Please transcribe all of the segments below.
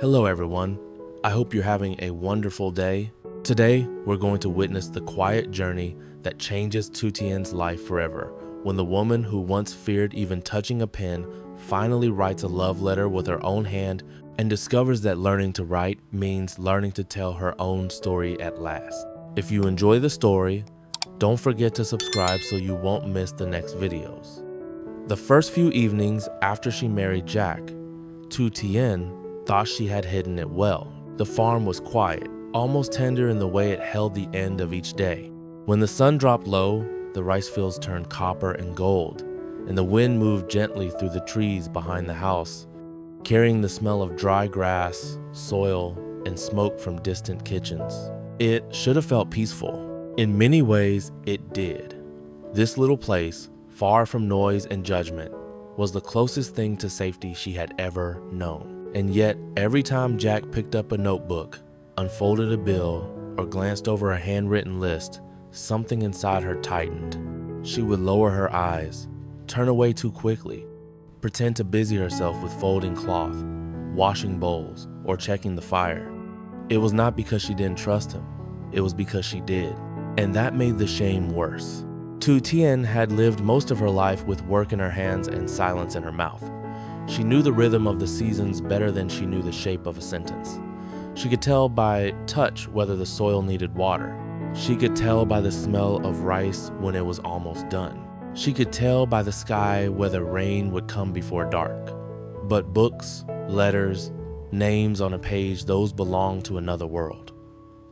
Hello everyone, I hope you're having a wonderful day. Today, we're going to witness the quiet journey that changes Tu Tien's life forever, when the woman who once feared even touching a pen finally writes a love letter with her own hand and discovers that learning to write means learning to tell her own story at last. If you enjoy the story, don't forget to subscribe so you won't miss the next videos. The first few evenings after she married Jack, Tu Tien thought she had hidden it well. The farm was quiet, almost tender in the way it held the end of each day. When the sun dropped low, the rice fields turned copper and gold, and the wind moved gently through the trees behind the house, carrying the smell of dry grass, soil, and smoke from distant kitchens. It should have felt peaceful. In many ways, it did. This little place, far from noise and judgment, was the closest thing to safety she had ever known. And yet, every time Jack picked up a notebook, unfolded a bill, or glanced over a handwritten list, something inside her tightened. She would lower her eyes, turn away too quickly, pretend to busy herself with folding cloth, washing bowls, or checking the fire. It was not because she didn't trust him, it was because she did. And that made the shame worse. Tu Tien had lived most of her life with work in her hands and silence in her mouth. She knew the rhythm of the seasons better than she knew the shape of a sentence. She could tell by touch whether the soil needed water. She could tell by the smell of rice when it was almost done. She could tell by the sky whether rain would come before dark. But books, letters, names on a page, those belonged to another world.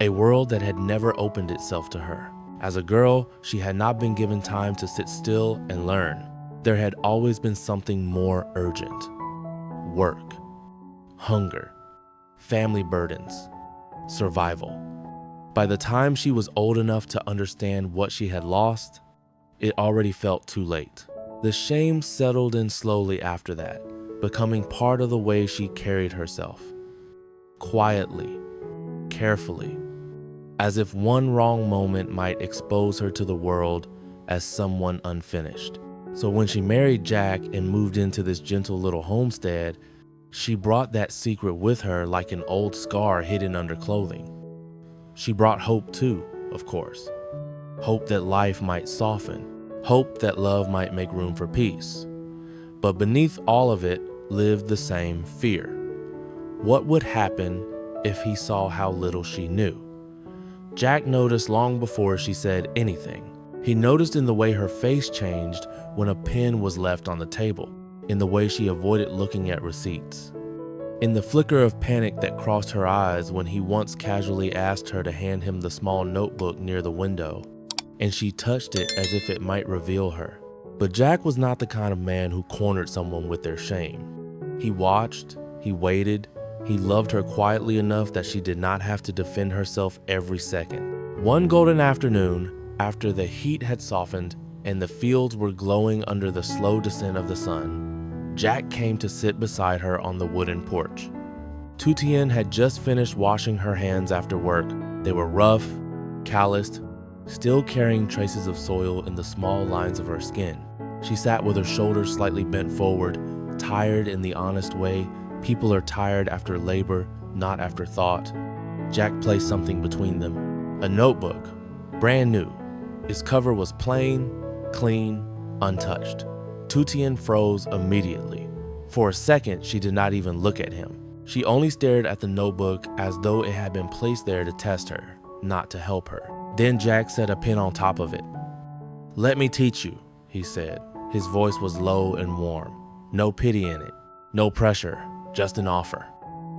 A world that had never opened itself to her. As a girl, she had not been given time to sit still and learn. There had always been something more urgent. Work, hunger, family burdens, survival. By the time she was old enough to understand what she had lost, it already felt too late. The shame settled in slowly after that, becoming part of the way she carried herself. Quietly, carefully, as if one wrong moment might expose her to the world as someone unfinished. So when she married Jack and moved into this gentle little homestead, she brought that secret with her like an old scar hidden under clothing. She brought hope too, of course. Hope that life might soften. Hope that love might make room for peace. But beneath all of it lived the same fear. What would happen if he saw how little she knew? Jack noticed long before she said anything. He noticed in the way her face changed when a pen was left on the table, in the way she avoided looking at receipts, in the flicker of panic that crossed her eyes when he once casually asked her to hand him the small notebook near the window, and she touched it as if it might reveal her. But Jack was not the kind of man who cornered someone with their shame. He watched, he waited, he loved her quietly enough that she did not have to defend herself every second. One golden afternoon, after the heat had softened and the fields were glowing under the slow descent of the sun, Jack came to sit beside her on the wooden porch. Tu Tien had just finished washing her hands after work. They were rough, calloused, still carrying traces of soil in the small lines of her skin. She sat with her shoulders slightly bent forward, tired in the honest way people are tired after labor, not after thought. Jack placed something between them, a notebook, brand new. Its cover was plain, clean, untouched. Tu Tien froze immediately. For a second, she did not even look at him. She only stared at the notebook as though it had been placed there to test her, not to help her. Then Jack set a pen on top of it. "Let me teach you," he said. His voice was low and warm. No pity in it, no pressure, just an offer.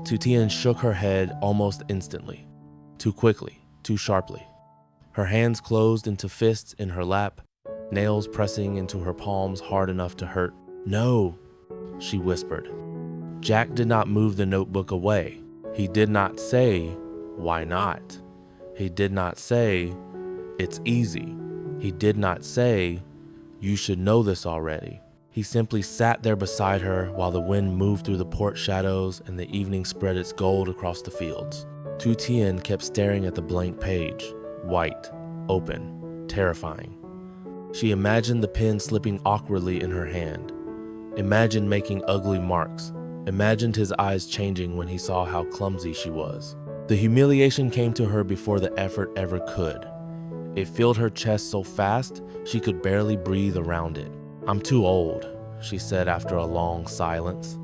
Tu Tien shook her head almost instantly. Too quickly, too sharply. Her hands closed into fists in her lap, nails pressing into her palms hard enough to hurt. "No," she whispered. Jack did not move the notebook away. He did not say, "Why not?" He did not say, "It's easy." He did not say, "You should know this already." He simply sat there beside her while the wind moved through the porch shadows and the evening spread its gold across the fields. Tu Tien kept staring at the blank page. White, open, terrifying. She imagined the pen slipping awkwardly in her hand. Imagined making ugly marks, imagined his eyes changing when he saw how clumsy she was. The humiliation came to her before the effort ever could. It filled her chest so fast she could barely breathe around it. "I'm too old," she said after a long silence.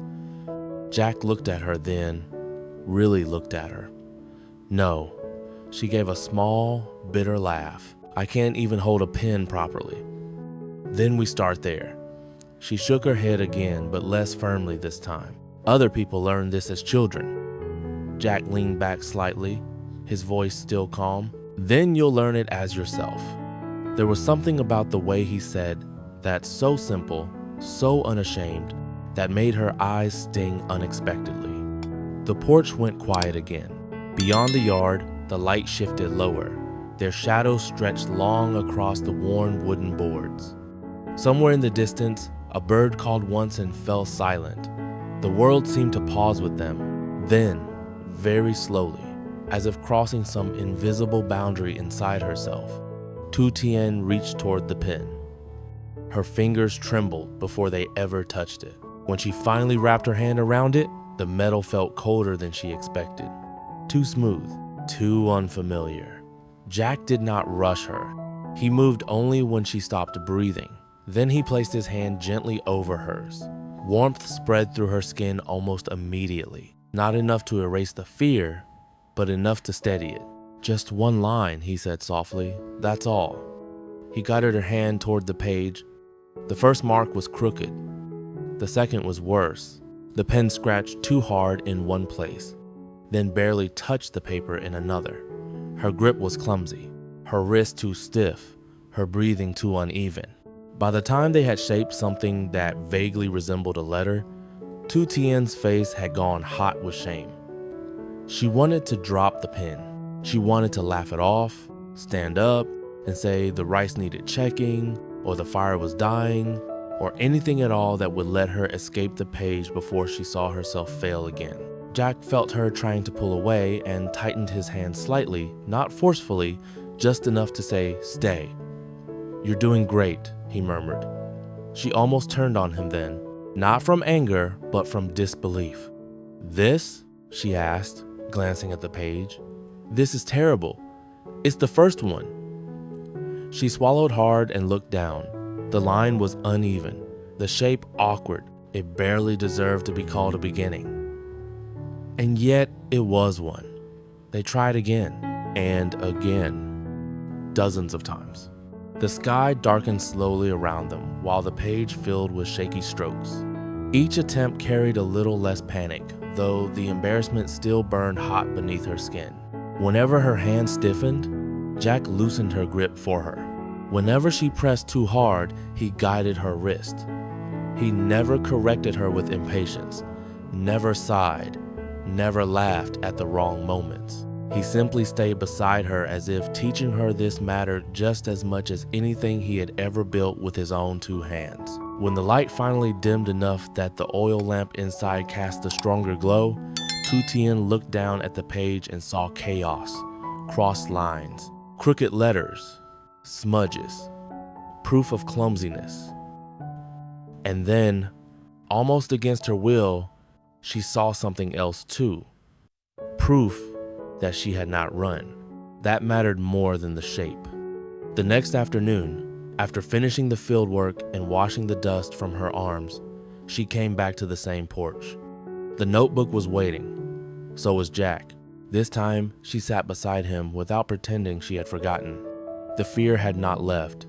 Jack looked at her then, really looked at her. "No," she gave a small, bitter laugh. "I can't even hold a pen properly." "Then we start there." She shook her head again, but less firmly this time. "Other people learn this as children." Jack leaned back slightly, his voice still calm. "Then you'll learn it as yourself." There was something about the way he said that so simple, so unashamed, that made her eyes sting unexpectedly. The porch went quiet again. Beyond the yard, the light shifted lower. Their shadows stretched long across the worn wooden boards. Somewhere in the distance, a bird called once and fell silent. The world seemed to pause with them. Then, very slowly, as if crossing some invisible boundary inside herself, Tu Tien reached toward the pen. Her fingers trembled before they ever touched it. When she finally wrapped her hand around it, the metal felt colder than she expected. Too smooth, too unfamiliar. Jack did not rush her. He moved only when she stopped breathing. Then he placed his hand gently over hers. Warmth spread through her skin almost immediately. Not enough to erase the fear, but enough to steady it. "Just one line," he said softly. "That's all." He guided her hand toward the page. The first mark was crooked. The second was worse. The pen scratched too hard in one place, then barely touched the paper in another. Her grip was clumsy, her wrist too stiff, her breathing too uneven. By the time they had shaped something that vaguely resembled a letter, Tu Tien's face had gone hot with shame. She wanted to drop the pen. She wanted to laugh it off, stand up, and say the rice needed checking, or the fire was dying, or anything at all that would let her escape the page before she saw herself fail again. Jack felt her trying to pull away and tightened his hand slightly, not forcefully, just enough to say, "Stay." "You're doing great," he murmured. She almost turned on him then, not from anger, but from disbelief. "This?" she asked, glancing at the page. "This is terrible. It's the first one." She swallowed hard and looked down. The line was uneven, the shape awkward. It barely deserved to be called a beginning. And yet it was one. They tried again, and again, dozens of times. The sky darkened slowly around them while the page filled with shaky strokes. Each attempt carried a little less panic, though the embarrassment still burned hot beneath her skin. Whenever her hand stiffened, Jack loosened her grip for her. Whenever she pressed too hard, he guided her wrist. He never corrected her with impatience, never sighed, never laughed at the wrong moments. He simply stayed beside her as if teaching her this mattered just as much as anything he had ever built with his own two hands. When the light finally dimmed enough that the oil lamp inside cast a stronger glow, Tu Tien looked down at the page and saw chaos, crossed lines, crooked letters, smudges, proof of clumsiness. And then, almost against her will, she saw something else too. Proof that she had not run. That mattered more than the shape. The next afternoon, after finishing the field work and washing the dust from her arms, she came back to the same porch. The notebook was waiting. So was Jack. This time, she sat beside him without pretending she had forgotten. The fear had not left.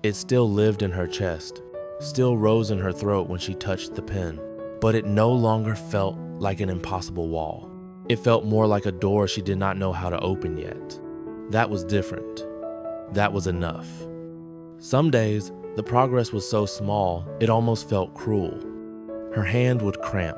It still lived in her chest, still rose in her throat when she touched the pen, but it no longer felt like an impossible wall. It felt more like a door she did not know how to open yet. That was different. That was enough. Some days, the progress was so small, it almost felt cruel. Her hand would cramp.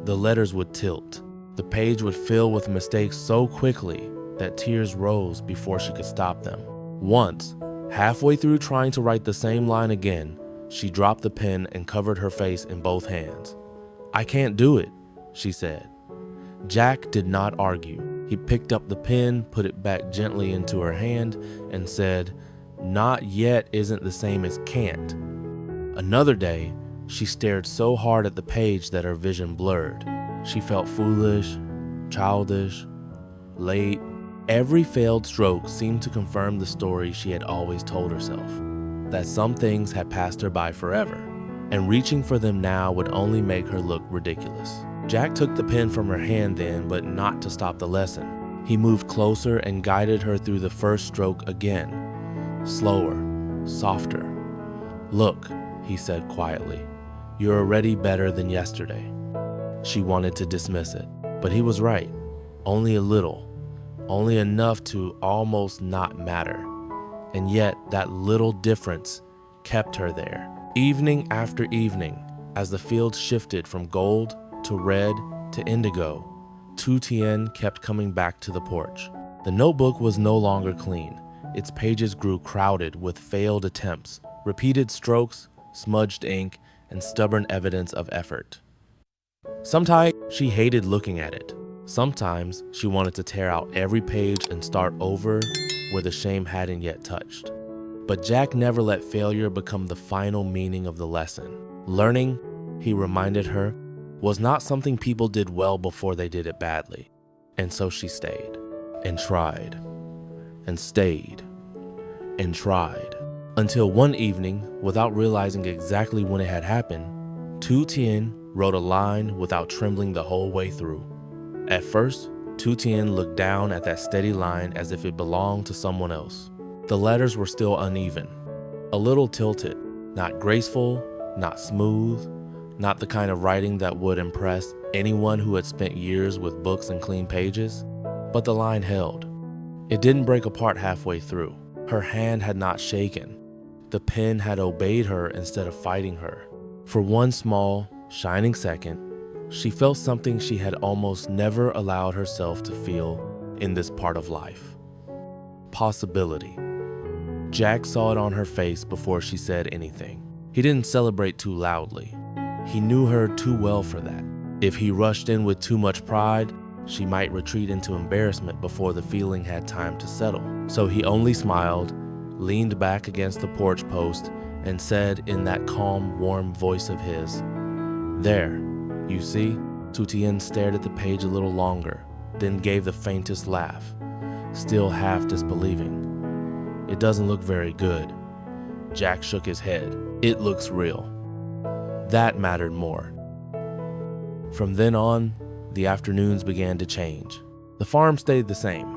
The letters would tilt. The page would fill with mistakes so quickly that tears rose before she could stop them. Once, halfway through trying to write the same line again, she dropped the pen and covered her face in both hands. "I can't do it," she said. Jack did not argue. He picked up the pen, put it back gently into her hand, and said, "Not yet isn't the same as can't." Another day, She stared so hard at the page that her vision blurred. She felt foolish, childish, late. Every failed stroke seemed to confirm the story she had always told herself, that some things had passed her by forever, and reaching for them now would only make her look ridiculous. Jack took the pen from her hand then, but not to stop the lesson. He moved closer and guided her through the first stroke again, slower, softer. "Look," he said quietly, "you're already better than yesterday." She wanted to dismiss it, but he was right. Only a little, only enough to almost not matter. And yet that little difference kept her there. Evening after evening, as the field shifted from gold to red to indigo, Tu Tien kept coming back to the porch. The notebook was no longer clean. Its pages grew crowded with failed attempts, repeated strokes, smudged ink, and stubborn evidence of effort. Sometimes she hated looking at it. Sometimes she wanted to tear out every page and start over where the shame hadn't yet touched. But Jack never let failure become the final meaning of the lesson. Learning, he reminded her, was not something people did well before they did it badly. And so she stayed, and tried, and stayed, and tried, until one evening, without realizing exactly when it had happened, Tu Tien wrote a line without trembling the whole way through. At first, Tu Tien looked down at that steady line as if it belonged to someone else. The letters were still uneven, a little tilted, not graceful, not smooth, not the kind of writing that would impress anyone who had spent years with books and clean pages. But the line held. It didn't break apart halfway through. Her hand had not shaken. The pen had obeyed her instead of fighting her. For one small, shining second, she felt something she had almost never allowed herself to feel in this part of life. Possibility. Jack saw it on her face before she said anything. He didn't celebrate too loudly. He knew her too well for that. If he rushed in with too much pride, she might retreat into embarrassment before the feeling had time to settle. So he only smiled, leaned back against the porch post, and said in that calm, warm voice of his, "There, you see?" Tu Tien stared at the page a little longer, then gave the faintest laugh, still half disbelieving. "It doesn't look very good." Jack shook his head. "It looks real." That mattered more. From then on, the afternoons began to change. The farm stayed the same.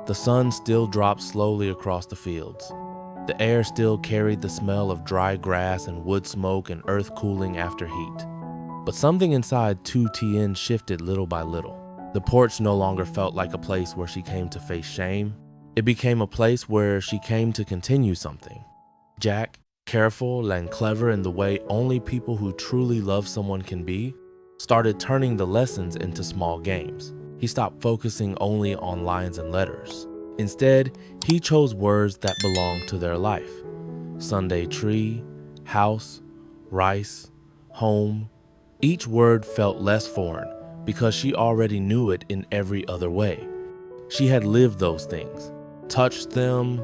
The sun still dropped slowly across the fields. The air still carried the smell of dry grass and wood smoke and earth cooling after heat. But something inside Tu Tien shifted little by little. The porch no longer felt like a place where she came to face shame. It became a place where she came to continue something. Jack, careful and clever in the way only people who truly love someone can be, started turning the lessons into small games. He stopped focusing only on lines and letters. Instead, he chose words that belonged to their life. Sunday tree, house, rice, home. Each word felt less foreign because she already knew it in every other way. She had lived those things, touched them,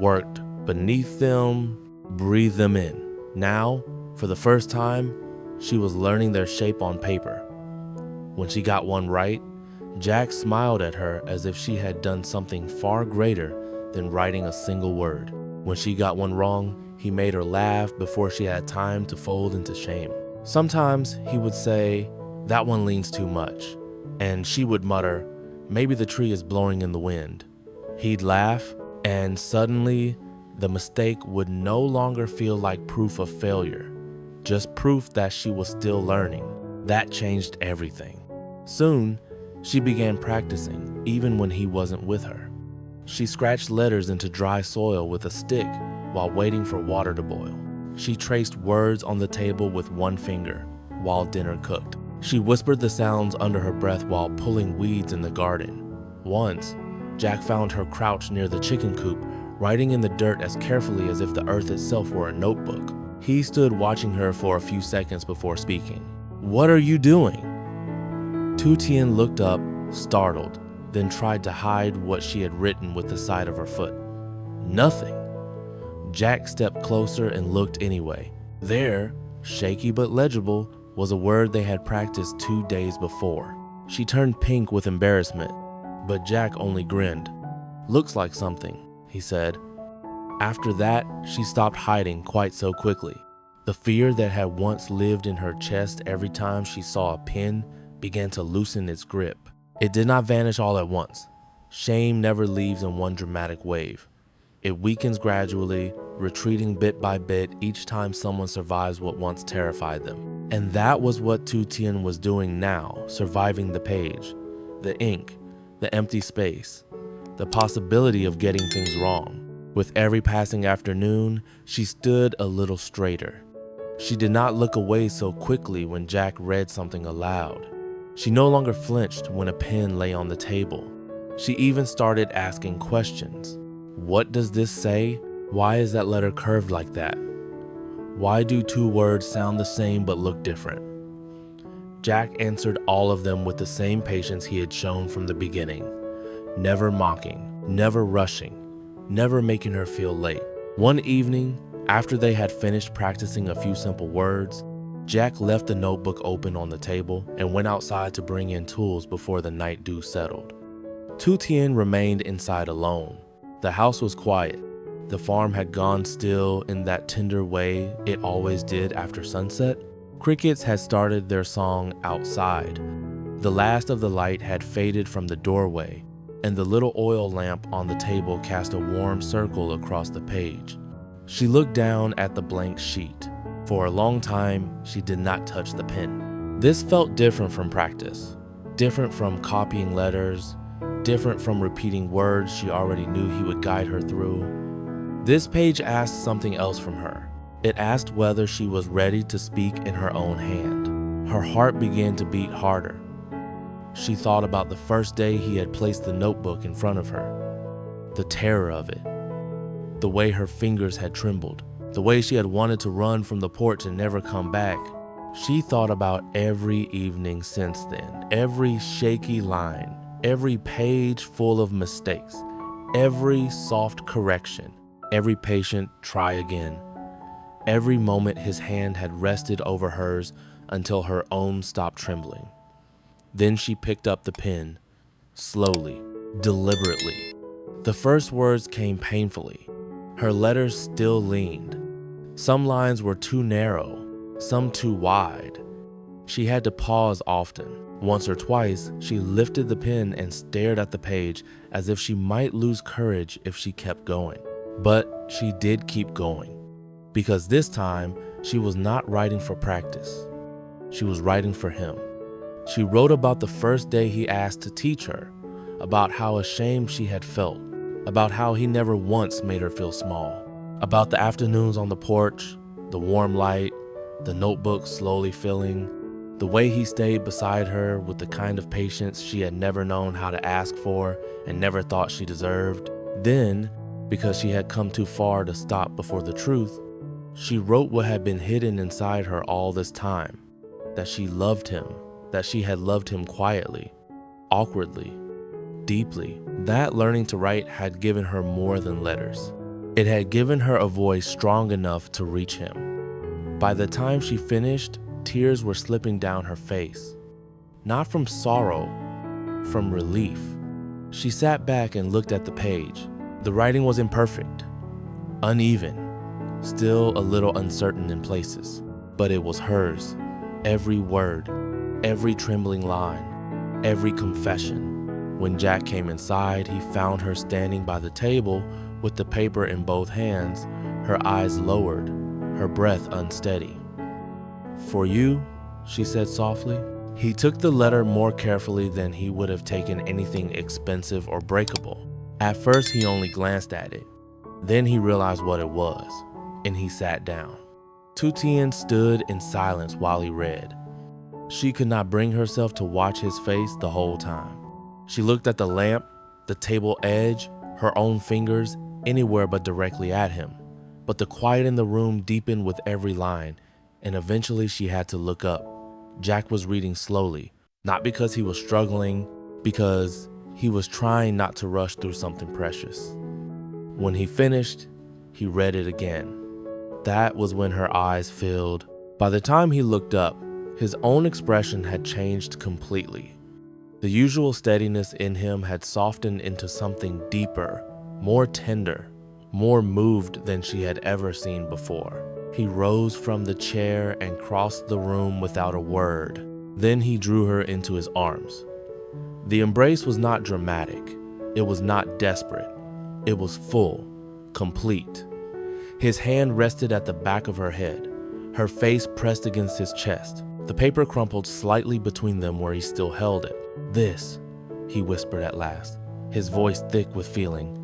worked beneath them, breathed them in. Now, for the first time, she was learning their shape on paper. When she got one right, Jack smiled at her as if she had done something far greater than writing a single word. When she got one wrong, he made her laugh before she had time to fold into shame. Sometimes he would say, "That one leans too much," and she would mutter, "Maybe the tree is blowing in the wind." He'd laugh, and suddenly the mistake would no longer feel like proof of failure, just proof that she was still learning. That changed everything. Soon, she began practicing, even when he wasn't with her. She scratched letters into dry soil with a stick while waiting for water to boil. She traced words on the table with one finger while dinner cooked. She whispered the sounds under her breath while pulling weeds in the garden. Once, Jack found her crouched near the chicken coop, writing in the dirt as carefully as if the earth itself were a notebook. He stood watching her for a few seconds before speaking. "What are you doing?" Tu Tien looked up, startled, then tried to hide what she had written with the side of her foot. "Nothing." Jack stepped closer and looked anyway. There, shaky but legible, was a word they had practiced 2 days before. She turned pink with embarrassment, but Jack only grinned. "Looks like something," he said. After that, she stopped hiding quite so quickly. The fear that had once lived in her chest every time she saw a pen began to loosen its grip. It did not vanish all at once. Shame never leaves in one dramatic wave. It weakens gradually, retreating bit by bit each time someone survives what once terrified them. And that was what Tu Tien was doing now, surviving the page, the ink, the empty space, the possibility of getting things wrong. With every passing afternoon, she stood a little straighter. She did not look away so quickly when Jack read something aloud. She no longer flinched when a pen lay on the table. She even started asking questions. What does this say? Why is that letter curved like that? Why do two words sound the same but look different? Jack answered all of them with the same patience he had shown from the beginning. Never mocking, never rushing, never making her feel late. One evening, after they had finished practicing a few simple words, Jack left the notebook open on the table and went outside to bring in tools before the night dew settled. Tu Tien remained inside alone. The house was quiet. The farm had gone still in that tender way it always did after sunset. Crickets had started their song outside. The last of the light had faded from the doorway, and the little oil lamp on the table cast a warm circle across the page. She looked down at the blank sheet. For a long time, she did not touch the pen. This felt different from practice, different from copying letters, different from repeating words she already knew he would guide her through. This page asked something else from her. It asked whether she was ready to speak in her own hand. Her heart began to beat harder. She thought about the first day he had placed the notebook in front of her, the terror of it, the way her fingers had trembled, the way she had wanted to run from the porch and never come back. She thought about every evening since then, every shaky line, every page full of mistakes, every soft correction, every patient try again, every moment his hand had rested over hers until her own stopped trembling. Then she picked up the pen, slowly, deliberately. The first words came painfully. Her letters still leaned. Some lines were too narrow, some too wide. She had to pause often. Once or twice, she lifted the pen and stared at the page as if she might lose courage if she kept going. But she did keep going, because this time she was not writing for practice. She was writing for him. She wrote about the first day he asked to teach her, about how ashamed she had felt, about how he never once made her feel small, about the afternoons on the porch, the warm light, the notebook slowly filling, the way he stayed beside her with the kind of patience she had never known how to ask for and never thought she deserved. Then, because she had come too far to stop before the truth, she wrote what had been hidden inside her all this time, that she loved him, that she had loved him quietly, awkwardly, deeply. That learning to write had given her more than letters. It had given her a voice strong enough to reach him. By the time she finished, tears were slipping down her face. Not from sorrow, from relief. She sat back and looked at the page. The writing was imperfect, uneven, still a little uncertain in places, but it was hers. Every word, every trembling line, every confession. When Jack came inside, he found her standing by the table with the paper in both hands, her eyes lowered, her breath unsteady. "For you," she said softly. He took the letter more carefully than he would have taken anything expensive or breakable. At first, he only glanced at it. Then he realized what it was, and he sat down. Tu Tien stood in silence while he read. She could not bring herself to watch his face the whole time. She looked at the lamp, the table edge, her own fingers, anywhere but directly at him. But the quiet in the room deepened with every line, and eventually she had to look up. Jack was reading slowly, not because he was struggling, because he was trying not to rush through something precious. When he finished, he read it again. That was when her eyes filled, By the time he looked up, his own expression had changed completely. The usual steadiness in him had softened into something deeper, more tender, more moved than she had ever seen before. He rose from the chair and crossed the room without a word. Then he drew her into his arms. The embrace was not dramatic. It was not desperate. It was full, complete. His hand rested at the back of her head, her face pressed against his chest. The paper crumpled slightly between them where he still held it. "This," he whispered at last, his voice thick with feeling,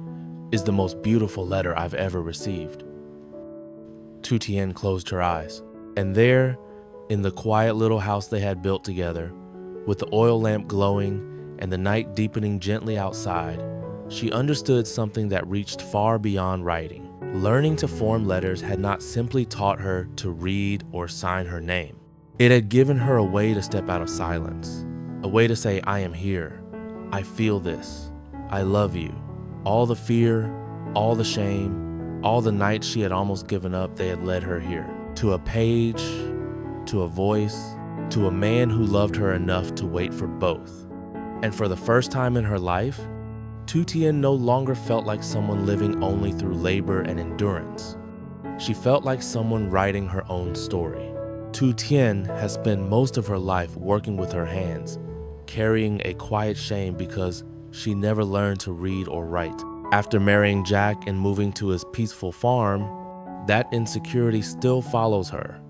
"is the most beautiful letter I've ever received." Tu Tien closed her eyes, and there, in the quiet little house they had built together, with the oil lamp glowing and the night deepening gently outside, she understood something that reached far beyond writing. Learning to form letters had not simply taught her to read or sign her name. It had given her a way to step out of silence, a way to say, "I am here. I feel this. I love you." All the fear, all the shame, all the nights she had almost given up, they had led her here. To a page, to a voice, to a man who loved her enough to wait for both. And for the first time in her life, Tu Tien no longer felt like someone living only through labor and endurance. She felt like someone writing her own story. Tu Tien has spent most of her life working with her hands, carrying a quiet shame because she never learned to read or write. After marrying Jack and moving to his peaceful farm, that insecurity still follows her,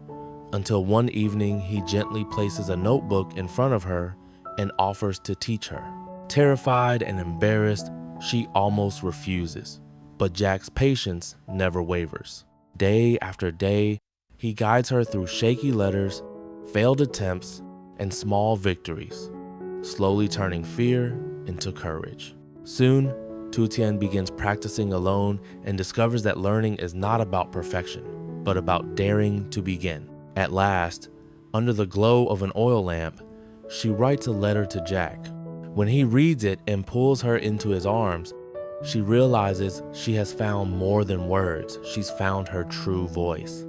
until one evening he gently places a notebook in front of her and offers to teach her. Terrified and embarrassed, she almost refuses, but Jack's patience never wavers. Day after day, he guides her through shaky letters, failed attempts, and small victories, slowly turning fear into courage. Soon, Tu Tien begins practicing alone and discovers that learning is not about perfection, but about daring to begin. At last, under the glow of an oil lamp, she writes a letter to Jack. When he reads it and pulls her into his arms, she realizes she has found more than words. She's found her true voice.